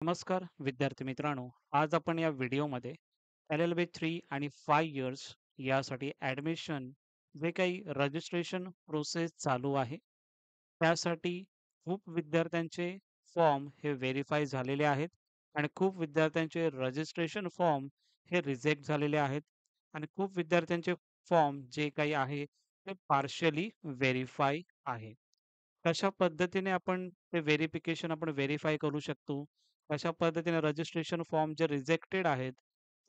नमस्कार विद्यार्थी मित्रांनो. आज आपण या व्हिडिओमध्ये LLB 3 आणि 5 इयर्स यासाठी ॲडमिशन जे काही रजिस्ट्रेशन प्रोसेस चालू आहे, त्यासाठी खूप विद्यार्थ्यांचे फॉर्म हे व्हेरिफाय झालेले आहेत आणि खूप विद्यार्थ्यांचे रजिस्ट्रेशन फॉर्म हे रिजेक्ट झालेले आहेत आणि खूप विद्यार्थ्यांचे फॉर्म जे काही आहे ते पार्शियली व्हेरिफाय आहे. कशा पद्धतीने आपण ते व्हेरिफिकेशन आपण व्हेरिफाय करू शकतो? कशा पद्धतीने रजिस्ट्रेशन फॉर्म जे रिजेक्टेड आहेत,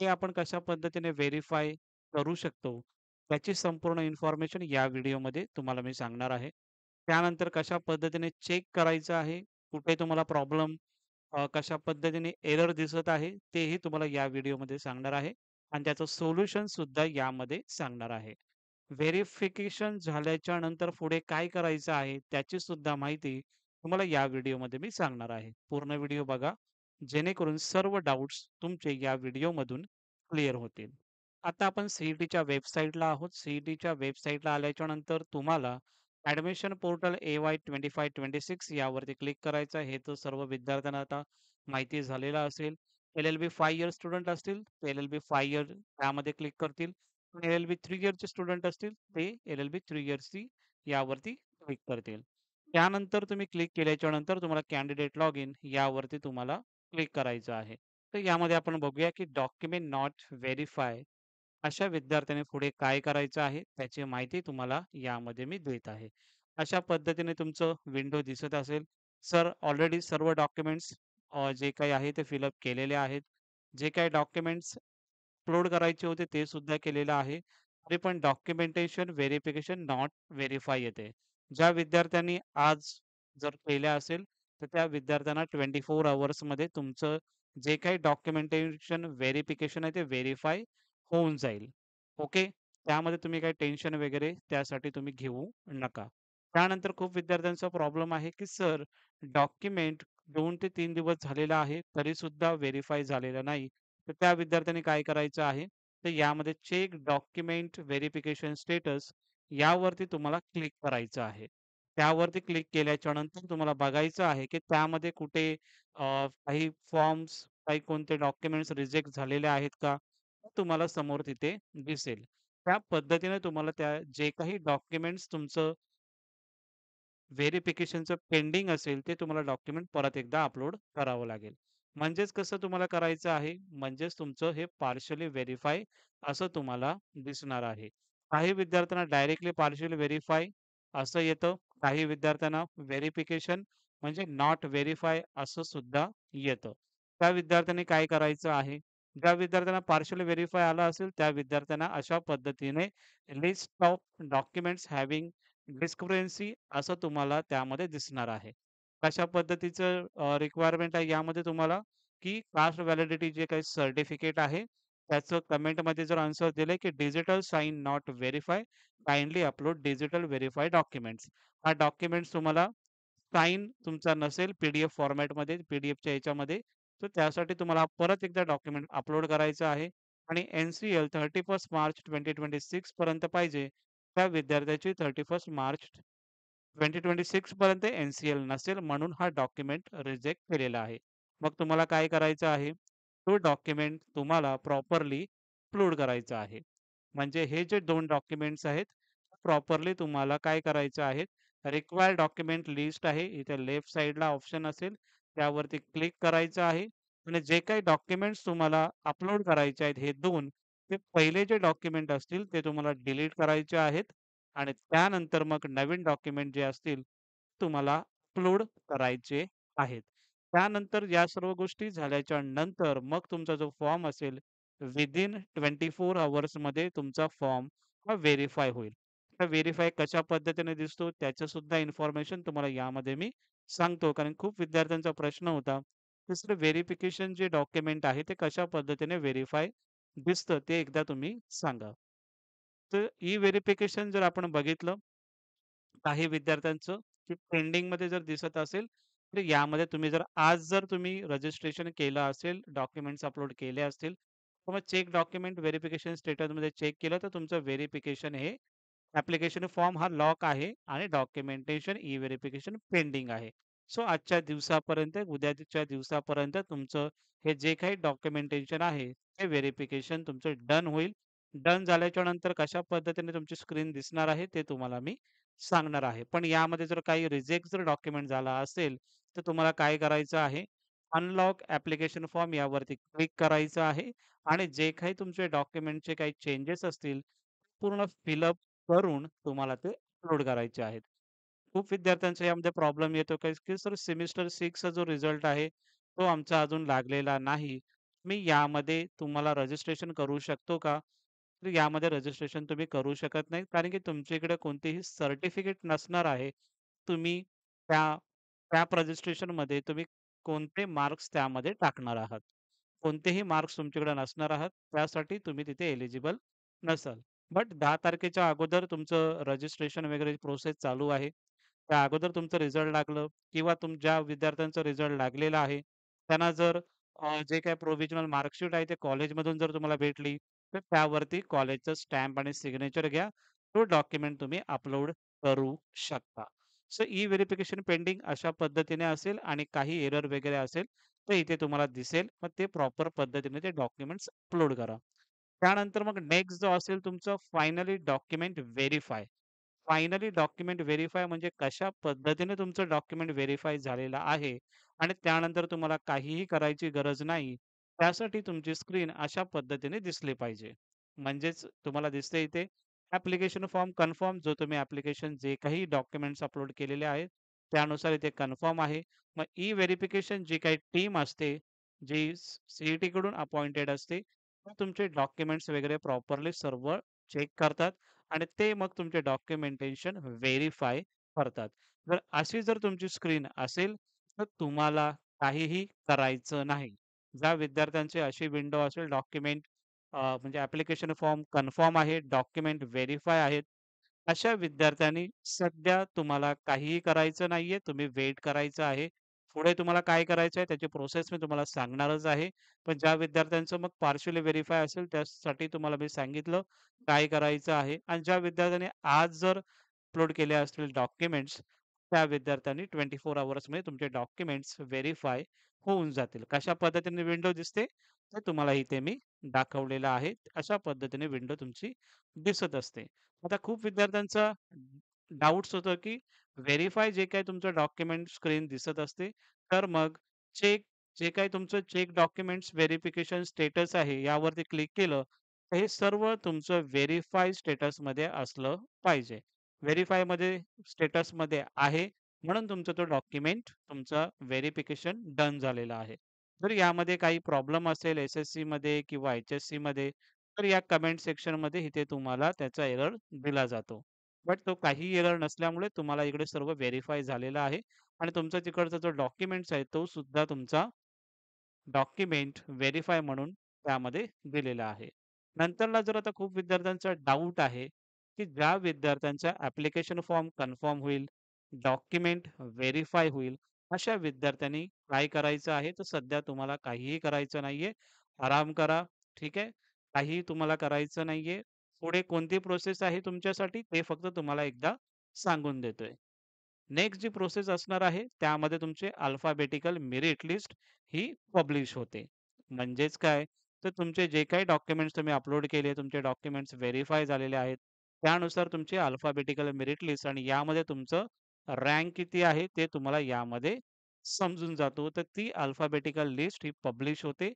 ते आपण कशा पद्धतीने व्हेरिफाय करू शकतो? त्याची संपूर्ण इन्फॉर्मेशन या व्हिडिओमध्ये तुम्हाला मी सांगणार आहे. त्यानंतर कशा पद्धतीने चेक करायचं आहे, कुठे तुम्हाला प्रॉब्लेम कशा पद्धतीने एरर दिसत आहे, तेही तुम्हाला या व्हिडिओमध्ये सांगणार आहे आणि त्याचं सोल्युशन सुद्धा यामध्ये सांगणार आहे. व्हेरिफिकेशन झाल्याच्या नंतर पुढे काय करायचं आहे, त्याची सुद्धा माहिती तुम्हाला या व्हिडिओमध्ये मी सांगणार आहे. पूर्ण व्हिडिओ बघा, जेणेकरून सर्व डाउट्स तुमचे या व्हिडिओमधून क्लिअर होतील. आता आपण सी-ई-टीच्या वेबसाईटला आहोत. सी-ई-टीच्या वेबसाईटला आल्याच्या नंतर तुम्हाला ॲडमिशन पोर्टल AY25-26 यावरती क्लिक करायचं आहे. हे तर सर्व विद्यार्थ्यांना आता माहिती झालेलं असेल. LLB 5 इयर स्टुडंट असतील, ते LLB 5 इयर त्यामध्ये क्लिक करतील. LLB 3 इयरचे स्टुडंट असतील, ते LLB 3 इयर्सची यावरती क्लिक करतील. त्यानंतर तुम्ही क्लिक केल्याच्या नंतर तुम्हाला कॅन्डिडेट लॉगिन यावरती तुम्हाला क्लिक करायचं आहे. तर यामध्ये आपण बघूया, की डॉक्युमेंट नॉट व्हेरिफाय अशा विद्यार्थ्याने पुढे काय करायचं आहे, त्याची माहिती तुम्हाला यामध्ये मी देत आहे. अशा पद्धतीने तुमचं विंडो दिसत असेल. सर ऑलरेडी सर्व डॉक्युमेंट्स जे काही आहे ते फिलअप केलेले आहेत. जे काही डॉक्युमेंट्स अपलोड करायचे होते ते सुद्धा केलेलं आहे. तरी पण डॉक्युमेंटेशन व्हेरिफिकेशन नॉट व्हेरिफाय येते. ज्या विद्यार्थ्यांनी आज जर केल्या असेल, तर त्या विद्यार्थ्यांना 24 अवर्समध्ये तुमचं जे काही डॉक्युमेंटेशन व्हेरिफिकेशन आहे ते व्हेरिफाय होऊन जाईल. ओके. त्यामध्ये तुम्ही काही टेन्शन वगैरे त्यासाठी तुम्ही घेऊ नका. त्यानंतर खूप विद्यार्थ्यांचा प्रॉब्लेम आहे, की सर डॉक्युमेंट 2 ते 3 दिवस झालेला आहे, तरीसुद्धा व्हेरिफाय झालेलं नाही. तर त्या विद्यार्थ्यांनी काय करायचं आहे, तर यामध्ये चेक डॉक्युमेंट व्हेरिफिकेशन स्टेटस यावरती तुम्हाला क्लिक करायचं आहे. त्यावरती क्लिक केल्याच्या नंतर तुम्हाला बघायचं आहे, की त्यामध्ये कुठे काही फॉर्म्स, काही कोणते डॉक्युमेंट्स रिजेक्ट झालेले आहेत का? तुम्हाला समोर तिथे दिसेल. त्या पद्धतीने तुम्हाला त्या जे काही डॉक्युमेंट्स तुमचं व्हेरिफिकेशनचं पेंडिंग असेल, ते तुम्हाला डॉक्युमेंट परत एकदा अपलोड करावं लागेल. म्हणजेच कसं तुम्हाला करायचं आहे, म्हणजेच तुमचं हे पार्शियली व्हेरिफाय असं तुम्हाला दिसणार आहे. काही विद्यार्थ्यांना डायरेक्टली पार्शियली व्हेरिफाय असं येतं. काही विद्यार्थ्यांना व्हेरिफिकेशन म्हणजे नॉट व्हेरिफाय असं सुद्धा येतं. त्या विद्यार्थ्यांनी काय करायचं आहे, ज्या विद्यार्थ्यांना पार्शियली व्हेरिफाय आलं असेल, त्या विद्यार्थ्यांना अशा पद्धतीने list of documents having discrepancy असं तुम्हाला त्यामध्ये दिसणार आहे. कशा पद्धतीचं रिक्वायरमेंट आहे यामध्ये तुम्हाला, की कास्ट व्हॅलिडिटी जे काही सर्टिफिकेट आहे, त्याचं कमेंटमध्ये जर आन्सर दिलंय, की digital sign not verify, kindly upload digital verify documents. हा डॉक्युमेंट्स तुम्हाला साइन तुमचा नसेल पी-डी-एफ फॉर्मॅटमध्ये, पी-डी-एफच्या ह्याच्यामध्ये, तर त्यासाठी तुम्हाला परत एकदा डॉक्युमेंट अपलोड करायचं आहे आणि एन-सी-एल 31 मार्च 2026 पर्यंत पाहिजे. त्या विद्यार्थ्याची 31 मार्च 2026 पर्यंत एन-सी-एल नसेल म्हणून हा डॉक्युमेंट रिजेक्ट केलेला आहे. मग तुम्हाला काय करायचं आहे? तो डॉक्युमेंट तुम्हाला प्रॉपरली अपलोड करायचा आहे. म्हणजे हे जे 2 डॉक्युमेंट्स आहेत, प्रॉपरली तुम्हाला काय करायचं आहे? रिक्वायर्ड डॉक्युमेंट लिस्ट आहे. इथे लेफ्ट साइडला ऑप्शन असेल, त्यावरती क्लिक करायचं आहे आणि जे काही डॉक्युमेंट्स तुम्हाला अपलोड करायचे आहेत, हे 2 ते पहिले जे डॉक्युमेंट असतील, ते तुम्हाला डिलीट करायचे आहेत आणि त्यानंतर मग नवीन डॉक्युमेंट जे असतील, तुम्हाला अपलोड करायचे आहेत. त्यानंतर या सर्व गोष्टी झाल्याच्या नंतर मग तुमचा जो फॉर्म असेल, विदिन 24 अवर्समध्ये तुमचा फॉर्म हा व्हेरिफाय होईल. तर व्हेरिफाय कशा पद्धतीने दिसतो त्याचं सुद्धा इन्फॉर्मेशन तुम्हाला यामध्ये मी सांगतो. कारण खूप विद्यार्थ्यांचा प्रश्न होता, की सर व्हेरिफिकेशन जे डॉक्युमेंट आहे ते कशा पद्धतीने व्हेरिफाय दिसतं ते एकदा तुम्ही सांगा. तर ई-व्हेरिफिकेशन जर आपण बघितलं, काही विद्यार्थ्यांचं की पेंडिंगमध्ये जर दिसत असेल, तर यामध्ये तुम्ही जर आज जर तुम्ही रजिस्ट्रेशन केलं असेल, डॉक्युमेंट्स अपलोड केले असतील, तर मग चेक डॉक्युमेंट व्हेरिफिकेशन स्टेटसमध्ये चेक केलं, तर तुमचं व्हेरिफिकेशन हे ॲप्लिकेशन फॉर्म हा लॉक आहे आणि डॉक्युमेंटेशन ई-व्हेरिफिकेशन पेंडिंग आहे. सो आजच्या दिवसापर्यंत, उद्याच्या दिवसापर्यंत तुमचं हे जे काही डॉक्युमेंटेशन आहे, ते व्हेरिफिकेशन तुमचं डन होईल. डन झाल्याच्या नंतर कशा पद्धतीने तुमची स्क्रीन दिसणार आहे, ते तुम्हाला मी सांगणार आहे. पण यामध्ये जर काही रिजेक्ट जर डॉक्युमेंट झाला असेल, तर तुम्हाला काय करायचं आहे, अनलॉक ॲप्लिकेशन फॉर्म यावरती क्लिक करायचं आहे आणि जे काही तुमचे डॉक्युमेंटचे काही चेंजेस असतील, पूर्ण फिलअप करून तुम्हाला ते अपलोड करायचे आहेत. खूप विद्यार्थ्यांचा यामध्ये प्रॉब्लेम येतो की सर सेमिस्टर 6 चा जो रिझल्ट आहे, तो आमचा अजून लागलेला नाही. मी यामध्ये तुम्हाला रजिस्ट्रेशन करू शकतो का? तर यामध्ये रजिस्ट्रेशन तुम्ही करू शकत नाही. कारण की तुमच्या इकडे कोणतेही सर्टिफिकेट नसणार आहे. तुम्ही त्या त्या रजिस्ट्रेशनमध्ये तुम्ही कोणते मार्क्स त्यामध्ये टाकणार आहात. कोणतेही मार्क्स तुमच्याकडे नसणार आहात. त्यासाठी तुम्ही तिथे एलिजिबल नसाल. बट 10 तारखेच्या अगोदर तुमचं रजिस्ट्रेशन वगैरे प्रोसेस चालू आहे. त्या अगोदर तुमचं रिझल्ट लागलं किंवा ज्या विद्यार्थ्यांचा रिझल्ट लागलेला आहे, त्यांना जर जे काही प्रोव्हिजनल मार्कशीट आहे ते कॉलेजमधून जर तुम्हाला भेटली, तर त्यावरती कॉलेजचं स्टॅम्प आणि सिग्नेचर घ्या. तो डॉक्युमेंट तुम्ही अपलोड करू शकता. सो ई-व्हेरिफिकेशन पेंडिंग अशा पद्धतीने असेल आणि काही एरर वगैरे असेल, तर इथे तुम्हाला दिसेल. मग ते प्रॉपर पद्धतीने ते डॉक्युमेंट्स अपलोड करा. त्यानंतर मग नेक्स्ट जो असेल तुमचं finally document verify. Finally document verify म्हणजे कशा पद्धतीने तुमचं डॉक्युमेंट व्हेरिफाय झालेलं आहे आणि त्यानंतर तुम्हाला काहीही करायची गरज नाही. त्यासाठी तुमची स्क्रीन अशा पद्धतीने दिसली पाहिजे. म्हणजेच तुम्हाला दिसते इथे ॲप्लिकेशन फॉर्म कन्फर्म जो तुम्ही ॲप्लिकेशन जे काही डॉक्युमेंट्स अपलोड केलेले आहेत, त्यानुसार इथे कन्फर्म आहे. मग ई-व्हेरिफिकेशन जी काही टीम असते, जी कडून अपॉइंटेड असते, ते तुमचे डॉक्युमेंट्स वगैरे प्रॉपरली सर्व चेक करतात आणि ते मग तुमचे डॉक्युमेंटेशन व्हेरिफाय करतात. जर तुमची स्क्रीन असेल, तर तुम्हाला काहीही करायचं नाही. ज्या विद्यार्थ्यांची अशी विंडो असेल डॉक्युमेंट म्हणजे ॲप्लिकेशन फॉर्म कन्फर्म आहे, डॉक्युमेंट व्हेरिफाय आहेत. अशा विद्यार्थ्यांनी सध्या तुम्हाला काहीही करायचं नाहीये. तुम्ही वेट करायचं आहे. पुढे तुम्हाला काय करायचं आहे त्याची प्रोसेस मी तुम्हाला सांगणारच आहे. पण ज्या विद्यार्थ्यांचं मग पार्शियली व्हेरिफाय असेल त्यासाठी तुम्हाला मी सांगितलं काय करायचं आहे आणि ज्या विद्यार्थ्यांनी आज जर अपलोड केले असतील डॉक्युमेंट्स, त्या विद्यार्थ्यांनी 24 अवर्समध्ये तुमचे डॉक्युमेंट्स व्हेरिफाय होऊन जातील. कशा पद्धतीने विंडो दिसते, ते तुम्हाला इथे मी दाखवलेलं आहे. अशा पद्धतीने विंडो तुमची दिसत असते. आता खूप विद्यार्थ्यांचा डाउट्स होतं, की व्हेरिफाय जे काही तुमचं डॉक्युमेंट स्क्रीन दिसत असते, तर मग चेक जे काही तुमचं चेक डॉक्युमेंट्स व्हेरिफिकेशन स्टेटस आहे, यावरती क्लिक केलं, तर हे सर्व तुमचं व्हेरिफाय स्टेटसमध्ये असलं पाहिजे. व्हेरिफायमध्ये स्टेटसमध्ये आहे, म्हणून तुमचा तो डॉक्युमेंट तुमचं व्हेरिफिकेशन डन झालेलं आहे. जर यामध्ये काही प्रॉब्लेम असेल एस-एस-सीमध्ये किंवा एच-एस-सीमध्ये, तर या कमेंट सेक्शनमध्ये इथे तुम्हाला त्याचा एरर दिला जातो. बट तो काही एरर नसल्यामुळे तुम्हाला इकडे सर्व व्हेरिफाय झालेलं आहे आणि तुमचा तिकडचा जो डॉक्युमेंट्स आहे, तो सुद्धा तुमचा डॉक्युमेंट व्हेरिफाय म्हणून त्यामध्ये दिलेला आहे. नंतरला जर आता खूप विद्यार्थ्यांचा डाऊट आहे, की ज्या विद्यार्थ्यांचा ॲप्लिकेशन फॉर्म कन्फर्म होईल, डॉक्युमेंट व्हेरिफाय होईल, अशा विद्यार्थ्यांनी काय करायचं आहे, तर सध्या तुम्हाला काहीही करायचं नाहीये. आराम करा, ठीक आहे. काहीही तुम्हाला करायचं नाहीये. पुढे कोणती प्रोसेस आहे तुमच्यासाठी ते फक्त तुम्हाला एकदा सांगून देतोय. नेक्स्ट जी प्रोसेस असणार आहे, त्यामध्ये तुमचे अल्फाबेटिकल मेरिट लिस्ट ही पब्लिश होते. म्हणजेच काय, तर तुमचे जे काही डॉक्युमेंट्स तुम्ही अपलोड केले, तुमचे डॉक्युमेंट्स व्हेरिफाय झालेले आहेत. त्यानुसार तुमची अल्फाबेटिकल मेरिट लिस्ट आणि यामध्ये तुमचं रँक किती आहे, ते तुम्हाला यामध्ये समजून जातो. तर ती अल्फाबेटिकल लिस्ट ही पब्लिश होते.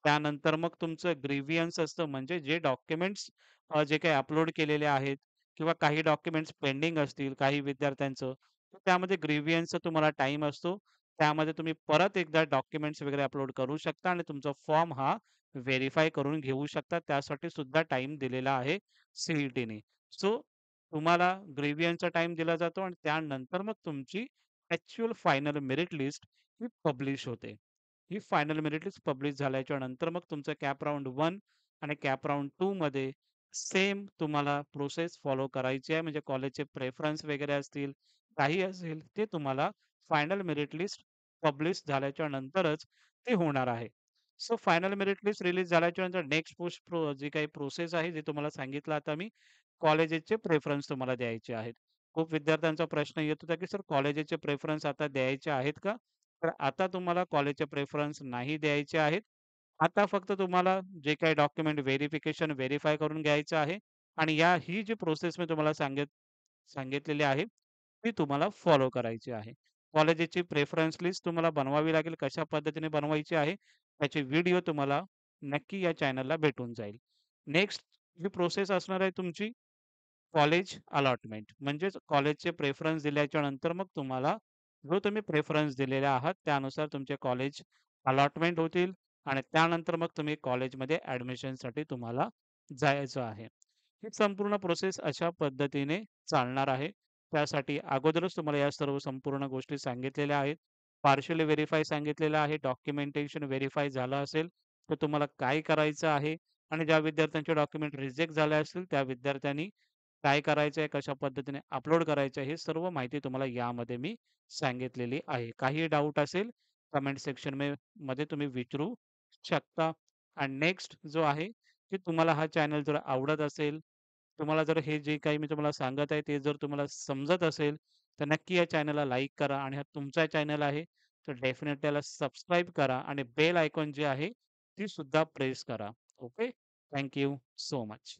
त्यानंतर मग तुमचं ग्रीव्हन्स असतं, म्हणजे जे डॉक्युमेंट्स जे काही अपलोड केलेले आहेत किंवा काही डॉक्युमेंट्स पेंडिंग असतील काही विद्यार्थ्यांचं, तर त्यामध्ये ग्रीव्हन्सचा तुम्हाला टाईम असतो. त्यामध्ये तुम्ही परत एकदा डॉक्युमेंट्स वगैरे अपलोड करू शकता आणि तुमचा फॉर्म हा व्हेरिफाय करून घेऊ शकता. त्यासाठी सुद्धा टाईम दिलेला आहे सी-ई-टीने. सो तुम्हाला ग्रीव्हन्सचा टाईम दिला जातो आणि त्यानंतर मग तुमची ॲक्चुअल फायनल मेरिट लिस्ट ही पब्लिश होते. ही फायनल मेरिट लिस्ट पब्लिश झाल्याच्या नंतर मग तुमचं कॅप राउंड 1 आणि कॅप राउंड 2 मध्ये सेम तुम्हाला प्रोसेस फॉलो करायची आहे. म्हणजे कॉलेजचे प्रेफरन्स वगैरे असतील, काही असेल ते तुम्हाला फायनल मेरिट लिस्ट पब्लिश झाल्याच्या नंतरच ते होणार आहे. So final merit list release झाल्याच्या नंतर नेक्स्ट जी काही प्रोसेस आहे, जे तुम्हाला सांगितलं आता मी, कॉलेजेसचे प्रेफरन्स तुम्हाला द्यायचे आहेत. खूप विद्यार्थ्यांचा प्रश्न येत होता, की "सर कॉलेजचे प्रेफरन्स आता द्यायचे आहेत का?" तर आता तुम्हाला कॉलेजचे प्रेफरन्स नाही द्यायचे आहेत. आता फक्त तुम्हाला जे काही डॉक्युमेंट व्हेरिफिकेशन व्हेरिफाय करून घ्यायचं आहे आणि ही जी प्रोसेस मी तुम्हाला सांगितलेली आहे, ती तुम्हाला फॉलो करायची आहे. कॉलेजची प्रेफरन्स लिस्ट तुम्हाला बनवावी लागेल. कशा पद्धतीने बनवायची आहे, त्याची व्हिडिओ तुम्हाला नक्की या चॅनलला भेटून जाईल. नेक्स्ट जी प्रोसेस असणार आहे तुमची कॉलेज अलॉटमेंट म्हणजेच कॉलेजचे प्रेफरन्स दिल्याच्या नंतर मग तुम्हाला जो तुम्ही प्रेफरन्स दिलेले आहात त्यानुसार तुमचे कॉलेज अलॉटमेंट होतील आणि त्यानंतर मग तुम्ही कॉलेजमध्ये ॲडमिशनसाठी तुम्हाला जायचं आहे. ही संपूर्ण प्रोसेस अशा पद्धतीने चालणार आहे. त्यासाठी अगोदरच तुम्हाला या सर्व संपूर्ण गोष्टी सांगितलेल्या आहेत. पार्शियली व्हेरिफाय सांगितलेलं आहे. डॉक्युमेंटेशन व्हेरिफाय झालं असेल, तर तुम्हाला काय करायचं आहे आणि ज्या विद्यार्थ्यांचे डॉक्युमेंट रिजेक्ट झाले असतील, त्या विद्यार्थ्यांनी काय करायचं आहे, कशा पद्धतीने अपलोड करायचं आहे, हे सर्व माहिती तुम्हाला यामध्ये मी सांगितलेली आहे. काही डाऊट असेल कमेंट सेक्शन मध्ये तुम्ही विचारू शकता. आणि नेक्स्ट जो आहे, की तुम्हाला हा चॅनल जर आवडत असेल, तुम्हाला जर हे जे काही मी तुम्हाला सांगत आहे, ते जर तुम्हाला समजत असेल, तर नक्की या चॅनलला लाईक करा आणि हा तुमचा चॅनल आहे, तर डेफिनेटली त्याला सबस्क्राईब करा आणि बेल आयकॉन जे आहे, ती सुद्धा प्रेस करा. ओके. Thank so much.